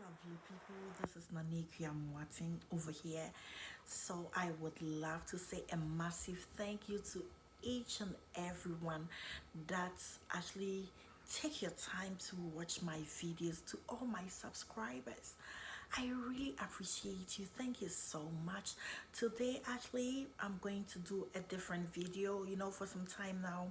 lovely people, this is Akua Amoateng over here. So I would love to say a massive thank you to each and everyone that's actually take your time to watch my videos, to all my subscribers. I really appreciate you. Thank you so much. Today, actually, I'm going to do a different video. You know, for some time now,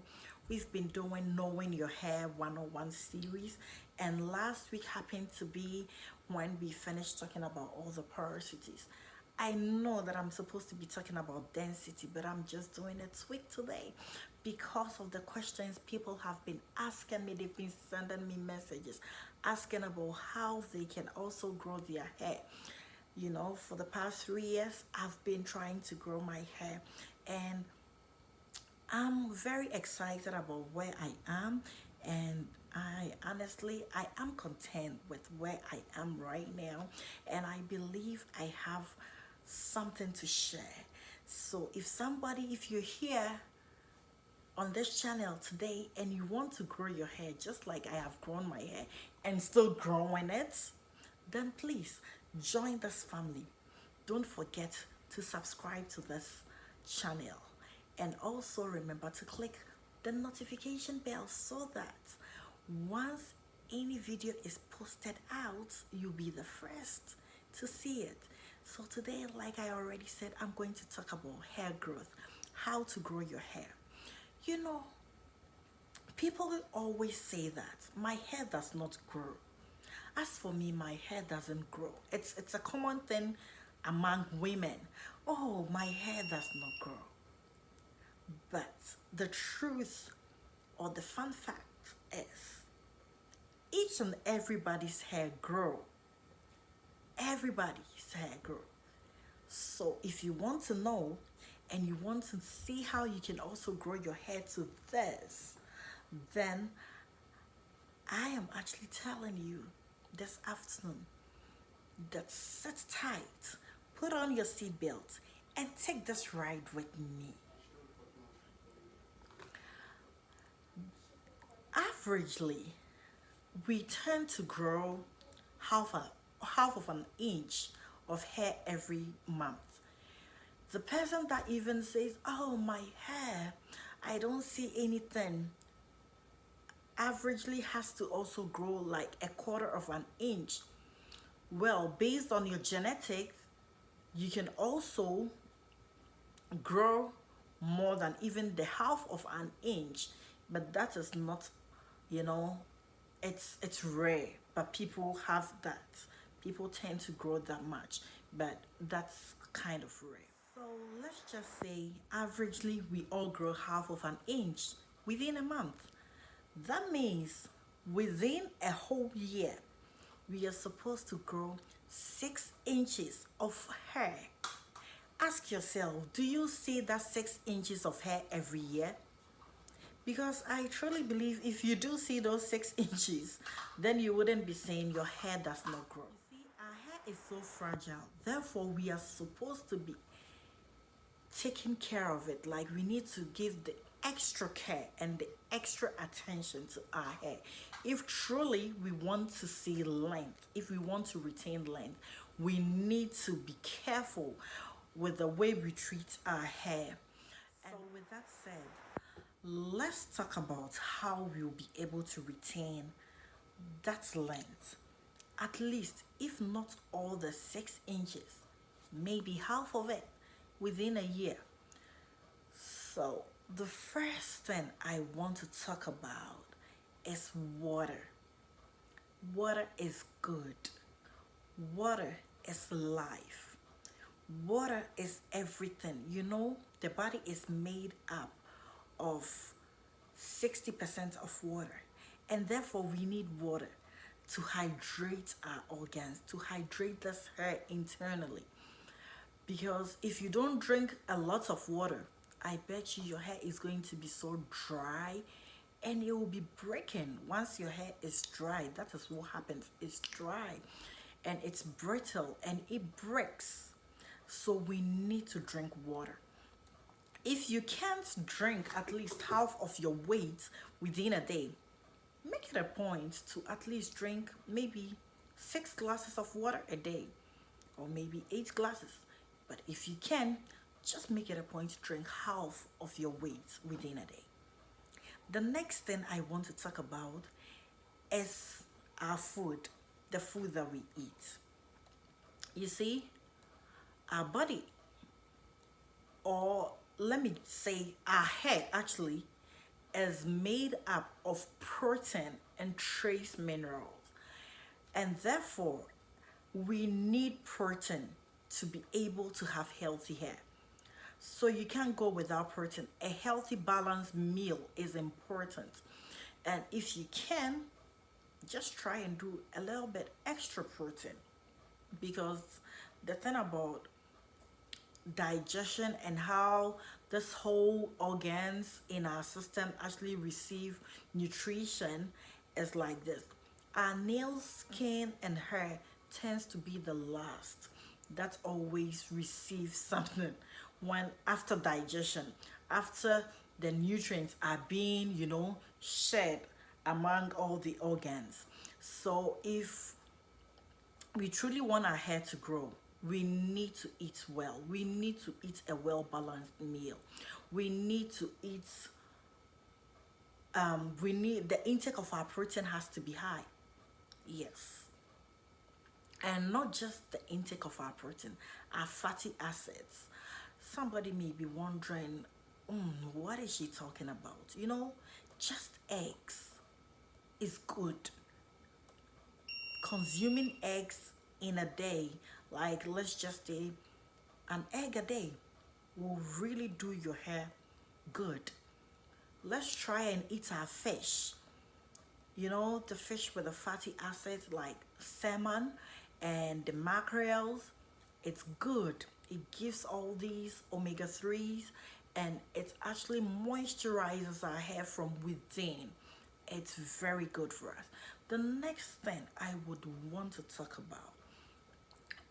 we've been doing Knowing Your Hair 101 series, and last week happened to be when we finished talking about all the porosities. I know that I'm supposed to be talking about density, but I'm just doing a tweak today because of the questions people have been asking me. They've been sending me messages asking about how they can also grow their hair. You know, for the past 3 years, I've been trying to grow my hair, and I'm very excited about where I am, and I am content with where I am right now, and I believe I have something to share. So if you're here on this channel today and you want to grow your hair just like I have grown my hair and still growing it, then please join this family. Don't forget to subscribe to this channel, and also remember to click the notification bell so that once any video is posted out, you'll be the first to see it. So today, like I already said, I'm going to talk about hair growth, how to grow your hair. You know, people will always say that my hair does not grow. As for me, my hair doesn't grow. It's a common thing among women. Oh, my hair does not grow. But the truth or the fun fact is each and everybody's hair grow. Everybody's hair grow. So if you want to know and you want to see how you can also grow your hair to this, then I am actually telling you this afternoon that sit tight, put on your seatbelt, and take this ride with me. Averagely, we tend to grow half a half of an inch of hair every month. The person that even says, "Oh, my hair, I don't see anything," averagely has to also grow like a quarter of an inch. Well, based on your genetics, you can also grow more than even the half of an inch, but that is not, you know, it's rare, but people have that. People tend to grow that much, but that's kind of rare. So let's just say averagely we all grow half of an inch within a month. That means within a whole year we are supposed to grow 6 inches of hair. Ask yourself, do you see that 6 inches of hair every year? Because I truly believe if you do see those 6 inches, then you wouldn't be saying your hair does not grow. You see, our hair is so fragile. Therefore, we are supposed to be taking care of it. Like, we need to give the extra care and the extra attention to our hair. If truly we want to see length, if we want to retain length, we need to be careful with the way we treat our hair. And so with that said, let's talk about how we'll be able to retain that length. At least, if not all the 6 inches, maybe half of it within a year. So, the first thing I want to talk about is water. Water is good. Water is life. Water is everything. You know, the body is made up of 60% of water, and therefore we need water to hydrate our organs, to hydrate this hair internally. Because if you don't drink a lot of water, I bet you your hair is going to be so dry and it will be breaking. Once your hair is dry, that is what happens. It's dry and it's brittle and it breaks. So we need to drink water. If you can't drink at least half of your weight within a day, make it a point to at least drink maybe 6 glasses of water a day, or maybe 8 glasses. But if you can, just make it a point to drink half of your weight within a day. The next thing I want to talk about is our food, the food that we eat. You see, our body, or let me say our head actually, is made up of protein and trace minerals. And therefore, we need protein to be able to have healthy hair. So you can't go without protein. A healthy, balanced meal is important. And if you can, just try and do a little bit extra protein. Because the thing about digestion and how this whole organs in our system actually receive nutrition is like this. Our nails, skin, and hair tends to be the last that always receive something when after digestion, after the nutrients are being, shed among all the organs. So if we truly want our hair to grow, we need to eat well. We need to eat a well balanced meal. We need to eat, the intake of our protein has to be high. Yes. And not just the intake of our protein, our fatty acids. Somebody may be wondering, what is she talking about? Just eggs is good. Consuming eggs in a day, like let's just say an egg a day, will really do your hair good. Let's try and eat our fish. The fish with the fatty acids like salmon and the mackerels. It's good. It gives all these omega-3s, and it actually moisturizes our hair from within. It's very good for us. The next thing I would want to talk about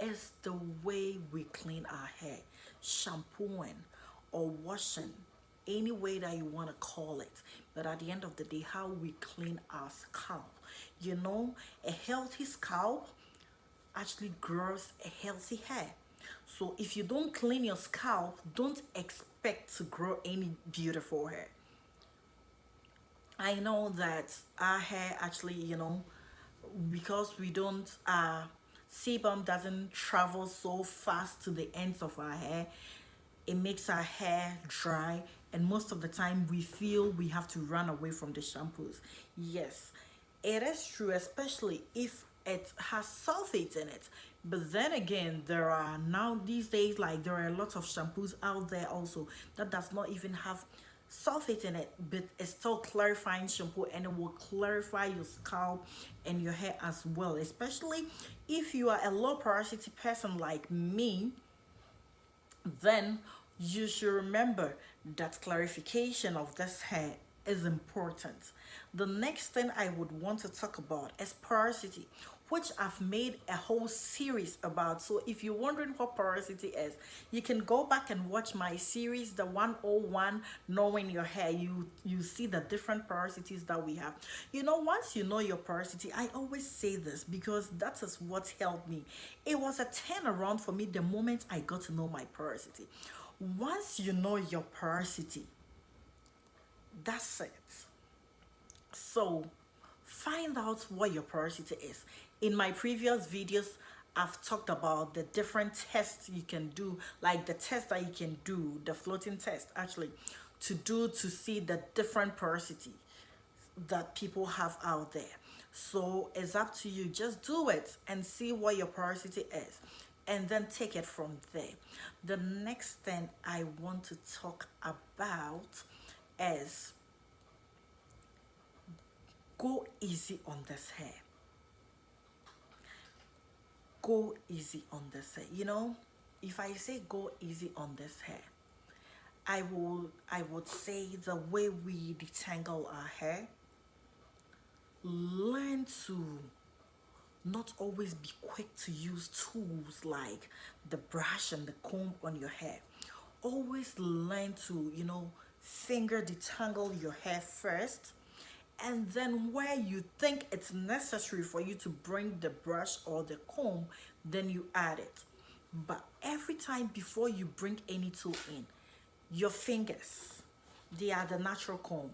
is the way we clean our hair, shampooing or washing, any way that you want to call it. But at the end of the day, how we clean our scalp. A healthy scalp actually grows a healthy hair. So if you don't clean your scalp, don't expect to grow any beautiful hair. I know that our hair actually, because we don't, sebum doesn't travel so fast to the ends of our hair, it makes our hair dry, and most of the time we feel we have to run away from the shampoos. Yes, it is true, especially if it has sulfates in it. But then again, there are now these days, like there are a lot of shampoos out there also that does not even have sulfate in it, but it's still clarifying shampoo, and it will clarify your scalp and your hair as well. Especially if you are a low porosity person like me, then you should remember that clarification of this hair is important. The next thing I would want to talk about is porosity, which I've made a whole series about. So if you're wondering what porosity is, you can go back and watch my series, the 101 Knowing Your Hair. You see the different porosities that we have. Once you know your porosity, I always say this because that is what helped me. It was a turnaround for me the moment I got to know my porosity. Once you know your porosity, that's it. So find out what your porosity is. In my previous videos, I've talked about the different tests you can do, like the test that you can do, the floating test actually, to see the different porosity that people have out there. So it's up to you. Just do it and see what your porosity is, and then take it from there. The next thing I want to talk about is go easy on this hair. Go easy on this hair. If I say go easy on this hair, I would say the way we detangle our hair, learn to not always be quick to use tools like the brush and the comb on your hair. Always learn to, finger detangle your hair first, And then where you think it's necessary for you to bring the brush or the comb, then you add it. But every time before you bring any tool in, your fingers, they are the natural comb.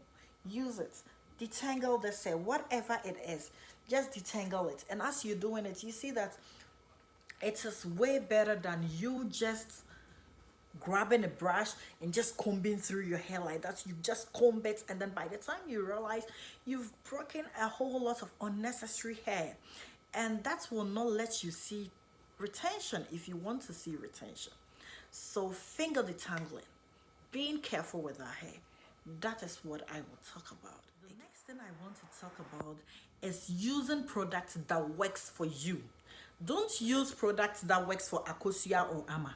Use it. Detangle the hair, whatever it is, just detangle it. And as you're doing it, you see that it is way better than you just grabbing a brush and just combing through your hair like that. You just comb it, and then by the time you realize, you've broken a whole lot of unnecessary hair, and that will not let you see retention if you want to see retention. So finger detangling, being careful with our hair, that is what I will talk about. The next thing I want to talk about is using products that works for you. Don't use products that works for Akosia or Ama.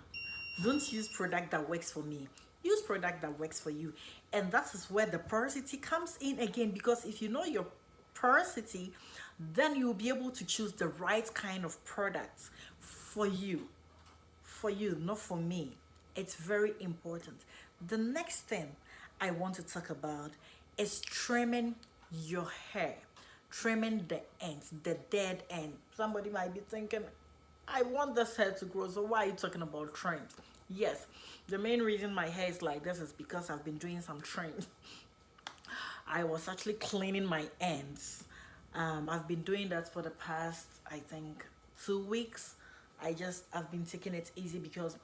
Don't use product that works for me. Use product that works for you. And that is where the porosity comes in again, because if you know your porosity, then you'll be able to choose the right kind of products for you. For you, not for me. It's very important. The next thing I want to talk about is trimming your hair. Trimming the ends, the dead end. Somebody might be thinking, I want this hair to grow, so why are you talking about trims? Yes, the main reason my hair is like this is because I've been doing some trims. I was actually cleaning my ends. I've been doing that for the past, I think, 2 weeks. I've been taking it easy because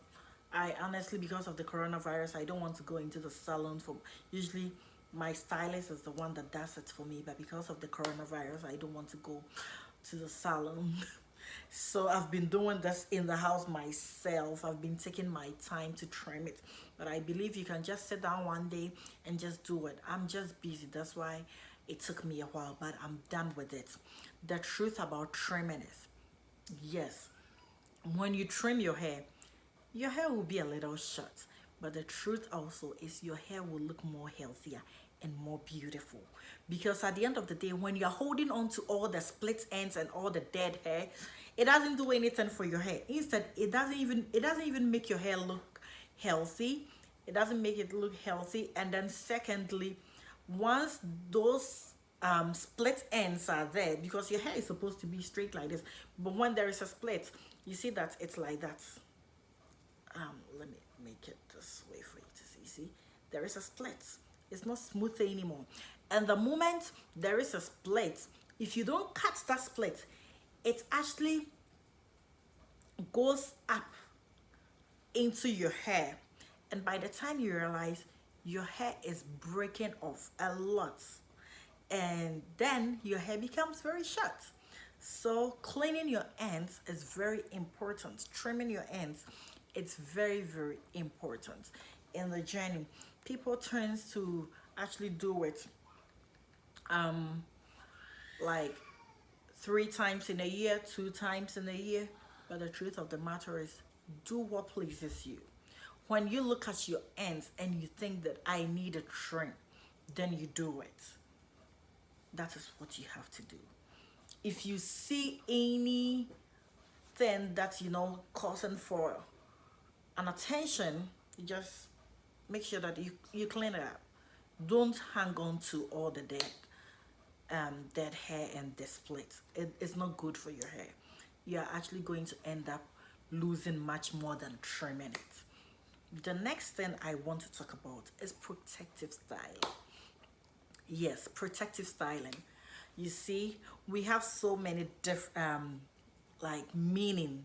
I honestly, because of the coronavirus, I don't want to go into the salon for, usually my stylist is the one that does it for me, but because of the coronavirus, I don't want to go to the salon. So I've been doing this in the house myself. I've been taking my time to trim it, but I believe you can just sit down one day and just do it. I'm just busy, that's why it took me a while, but I'm done with it. The truth about trimming is, yes, when you trim your hair will be a little short, but the truth also is your hair will look more healthier and more beautiful, because at the end of the day, when you're holding on to all the split ends and all the dead hair, it doesn't do anything for your hair. Instead, it doesn't even make your hair look healthy. It doesn't make it look healthy. And then secondly, once those split ends are there, because your hair is supposed to be straight like this, but when there is a split, you see that it's like that. Let me make it this way for you to see. See, there is a split. It's not smooth anymore. And the moment there is a split, if you don't cut that split, it actually goes up into your hair. And by the time you realize, your hair is breaking off a lot. And then your hair becomes very short. So cleaning your ends is very important. Trimming your ends, it's very, very important in the journey. People tend to actually do it like 3 times in a year, 2 times in a year, but the truth of the matter is, do what pleases you. When you look at your ends and you think that I need a trim, then you do it. That is what you have to do. If you see anything that, causing for an attention, you just make sure that you clean it up. Don't hang on to all the dead hair and the split. It's not good for your hair. You're actually going to end up losing much more than trimming it. The next thing I want to talk about is protective styling. Yes, protective styling. You see, we have so many different meanings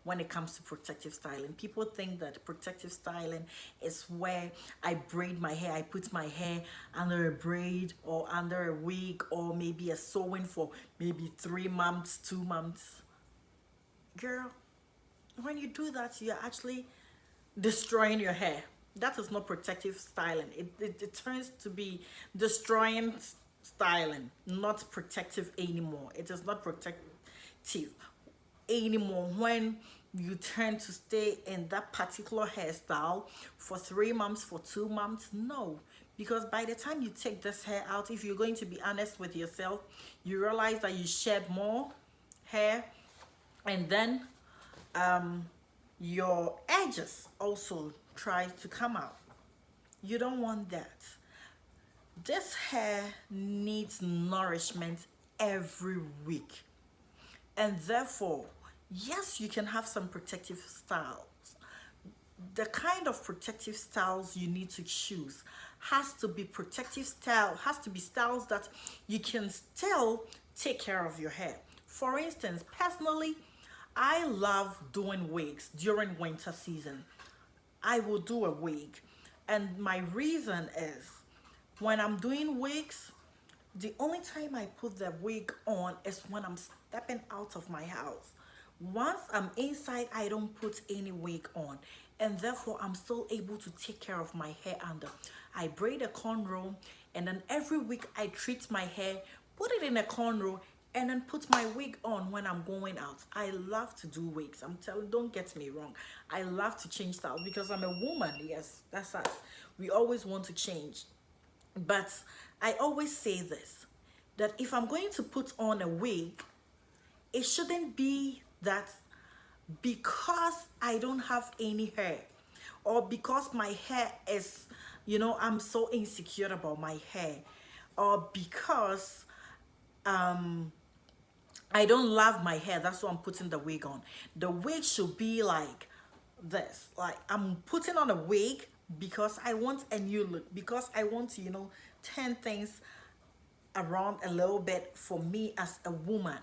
when it comes to protective styling. People think that protective styling is where I braid my hair, I put my hair under a braid or under a wig or maybe a sewing for maybe 3 months, 2 months. Girl, when you do that, you're actually destroying your hair. That is not protective styling. It turns to be destroying styling, not protective anymore. It is not protective anymore when you tend to stay in that particular hairstyle for 3 months, for 2 months. No, because by the time you take this hair out, if you're going to be honest with yourself, you realize that you shed more hair, and then your edges also try to come out. You don't want that. This hair needs nourishment every week, and therefore, yes, you can have some protective styles. The kind of protective styles you need to choose has to be protective style, has to be styles that you can still take care of your hair. For instance, personally, I love doing wigs during winter season. I will do a wig, and my reason is when I'm doing wigs, the only time I put the wig on is when I'm stepping out of my house. Once I'm inside, I don't put any wig on, and therefore I'm still able to take care of my hair under. I braid a cornrow, and then every week I treat my hair, put it in a cornrow, and then put my wig on when I'm going out. I love to do wigs. I'm telling, don't get me wrong. I love to change styles because I'm a woman. Yes, that's us. We always want to change. But I always say this, that if I'm going to put on a wig, it shouldn't be that because I don't have any hair, or because my hair is, I'm so insecure about my hair, or because I don't love my hair, that's why I'm putting the wig on. The wig should be like this. Like, I'm putting on a wig because I want a new look, because I want to, turn things around a little bit for me as a woman.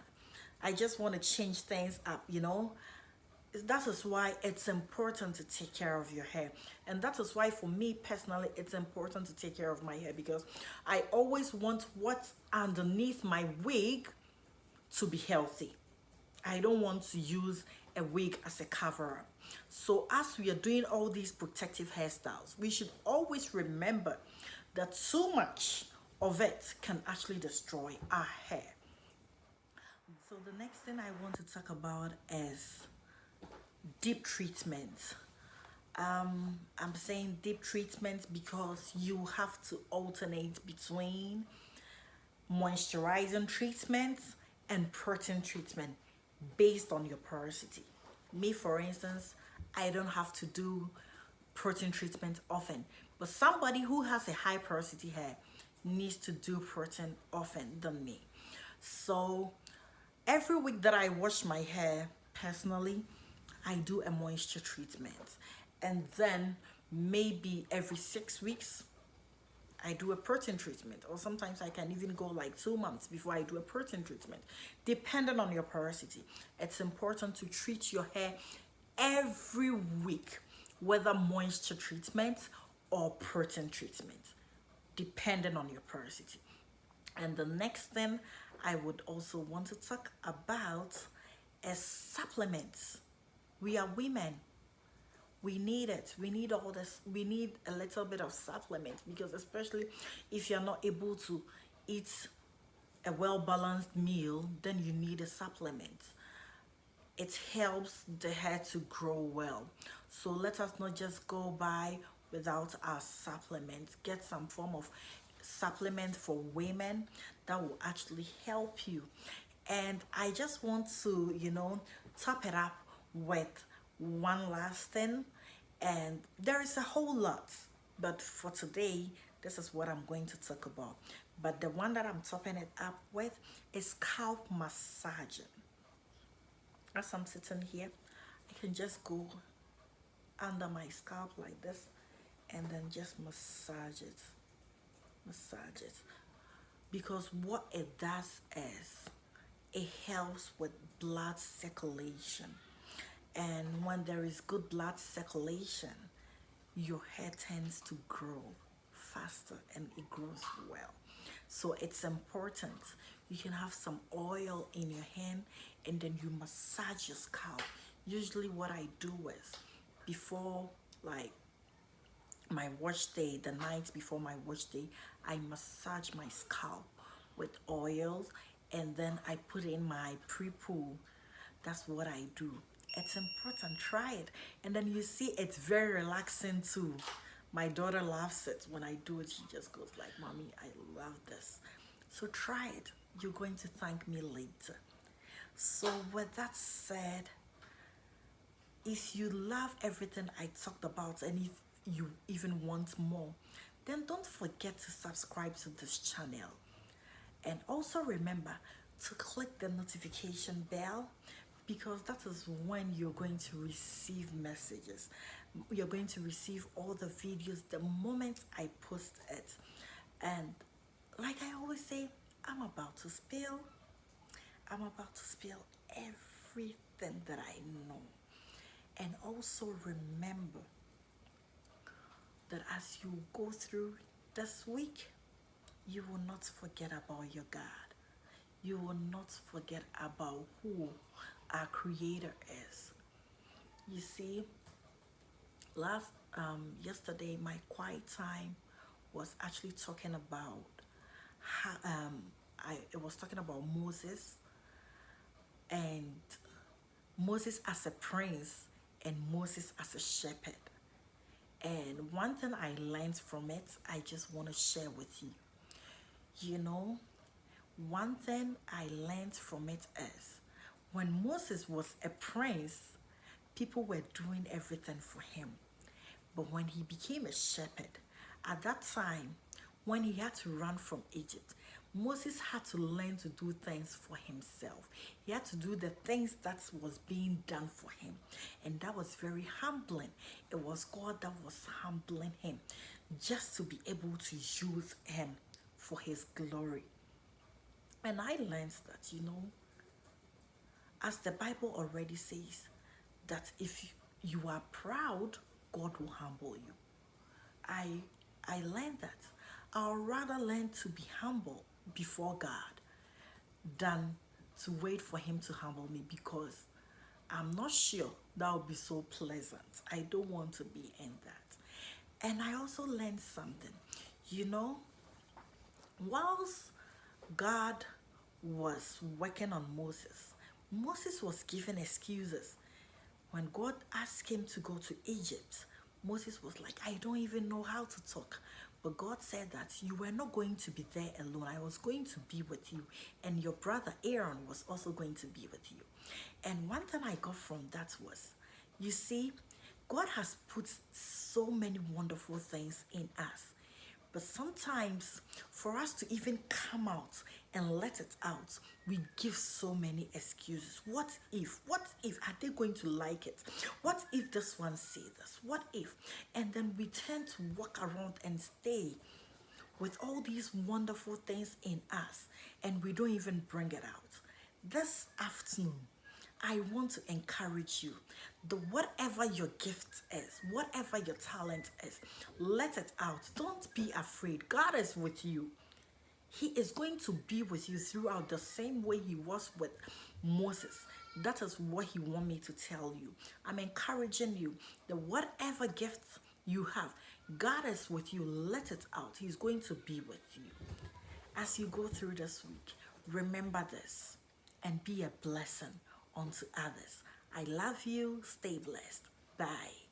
I just want to change things up. That is why it's important to take care of your hair. And that is why, for me personally, it's important to take care of my hair, because I always want what's underneath my wig to be healthy. I don't want to use a wig as a cover up. So as we are doing all these protective hairstyles, we should always remember that too much of it can actually destroy our hair. So the next thing I want to talk about is deep treatment. I'm saying deep treatment because you have to alternate between moisturizing treatments and protein treatment based on your porosity. Me, for instance, I don't have to do protein treatment often, but somebody who has a high porosity hair needs to do protein often than me. So every week that I wash my hair, personally, I do a moisture treatment, and then maybe every 6 weeks I do a protein treatment, or sometimes I can even go like 2 months before I do a protein treatment, depending on your porosity. It's important to treat your hair every week, whether moisture treatment or protein treatment, depending on your porosity. And the next thing I would also want to talk about is supplements. We are women. We need it. We need all this. We need a little bit of supplement, because especially if you're not able to eat a well-balanced meal, then you need a supplement. It helps the hair to grow well. So let us not just go by without our supplements. Get some form of supplement for women that will actually help you. And I just want to, top it up with one last thing. And there is a whole lot, but for today, this is what I'm going to talk about. But the one that I'm topping it up with is scalp massaging. As I'm sitting here, I can just go under my scalp like this and then just massage it. Massage it. Because what it does is it helps with blood circulation. And when there is good blood circulation, your hair tends to grow faster and it grows well. So it's important. You can have some oil in your hand and then you massage your scalp. Usually what I do is, before like my wash day, the night before my wash day, I massage my scalp with oils, and then I put in my pre-poo. That's what I do. It's important. Try it, and then you see it's very relaxing too. My daughter loves it. When I do it, she just goes like, "Mommy, I love this." So try it. You're going to thank me later. So with that said, if you love everything I talked about, and if you even want more, then don't forget to subscribe to this channel. And also remember to click the notification bell, because that is when you're going to receive messages. You're going to receive all the videos the moment I post it. And like I always say, I'm about to spill everything that I know. And also remember that as you go through this week, you will not forget about your God. You will not forget about who our Creator is. You see, yesterday my quiet time was actually talking about how it was talking about Moses, and Moses as a prince and Moses as a shepherd. And one thing I learned from it, I just want to share with you. You know, one thing I learned from it is when Moses was a prince, people were doing everything for him. But when he became a shepherd, at that time, when he had to run from Egypt, Moses had to learn to do things for himself. He had to do the things that was being done for him. And that was very humbling. It was God that was humbling him just to be able to use him for his glory. And I learned that, as the Bible already says, that if you are proud, God will humble you. I learned that. I'll rather learn to be humble before God than to wait for him to humble me, because I'm not sure that will be so pleasant. I don't want to be in that. And I also learned something. Whilst God was working on Moses, Moses was given excuses. When God asked him to go to Egypt, Moses was like, I don't even know how to talk. But God said that you were not going to be there alone. I was going to be with you. And your brother Aaron was also going to be with you. And one thing I got from that was, you see, God has put so many wonderful things in us. But sometimes for us to even come out and let it out, we give so many excuses. What if? Are they going to like it? What if this one say this? What if? And then we tend to walk around and stay with all these wonderful things in us, and we don't even bring it out. This afternoon, I want to encourage you that whatever your gift is, whatever your talent is, let it out. Don't be afraid. God is with you. He is going to be with you throughout the same way he was with Moses. That is what he wants me to tell you. I'm encouraging you that whatever gift you have, God is with you. Let it out. He's going to be with you. As you go through this week, remember this and be a blessing unto others. I love you. Stay blessed. Bye.